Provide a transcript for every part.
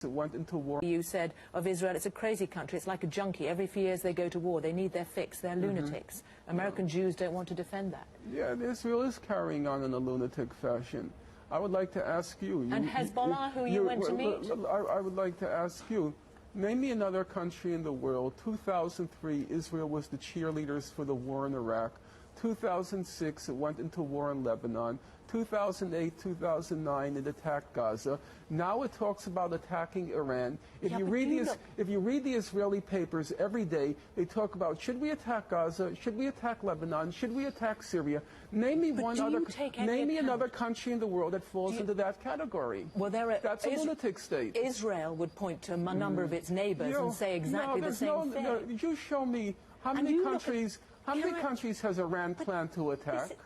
went into war. You said of Israel, it's a crazy country. It's like a junkie. Every few years they go to war. They need their fix. They're lunatics. American Jews don't want to defend that. Yeah, Israel is carrying on in a lunatic fashion. I would like to ask you. And Hezbollah, who you went to meet? I would like to ask you, name me another country in the world. 2003, Israel was the cheerleaders for the war in Iraq. 2006, it went into war in Lebanon. 2008, 2009, it attacked Gaza. Now it talks about attacking Iran. If you read the Israeli papers every day, they talk about, should we attack Gaza? Should we attack Lebanon? Should we attack Syria? Name me another country in the world that falls into that category. Well, that's a lunatic state. Israel would point to a number of its neighbors and say exactly the same thing. No, you show me how many countries. How many countries has Iran planned to attack?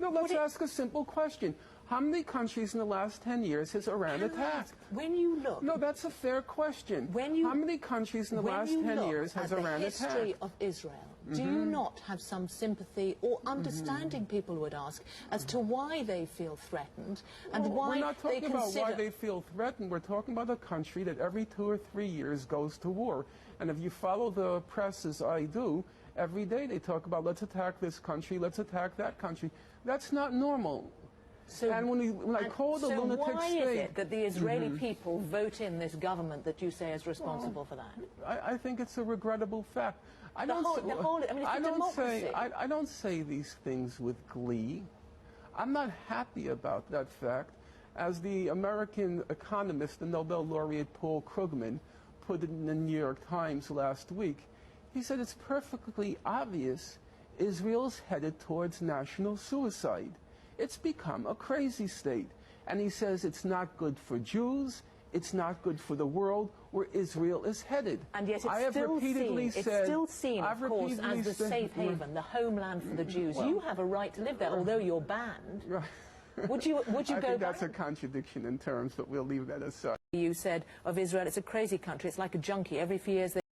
No, let's ask a simple question. How many countries in the last 10 years has Iran attacked? When you look... No, that's a fair question. How many countries in the last 10 years has Iran attacked? When you look at the history of Israel, do you not have some sympathy or understanding, people would ask, as to why they feel threatened and why we're not talking about why they feel threatened. We're talking about a country that every 2 or 3 years goes to war. And if you follow the press as I do, every day they talk about, let's attack this country, let's attack that country. That's not normal. So, and when I call it a lunatic state... So why is it that the Israeli people vote in this government that you say is responsible for that? I think it's a regrettable fact. I don't say these things with glee. I'm not happy about that fact. As the American economist, the Nobel laureate Paul Krugman, put it in the New York Times last week, he said it's perfectly obvious Israel's headed towards national suicide. It's become a crazy state. And he says it's not good for Jews, it's not good for the world where Israel is headed. And yet it's still seen, of course, as the safe haven, the homeland for the Jews. Well, you have a right to live there, although you're banned. Right. Would you go back? I think that's a contradiction in terms, but we'll leave that aside. You said of Israel, it's a crazy country. It's like a junkie. Every few years they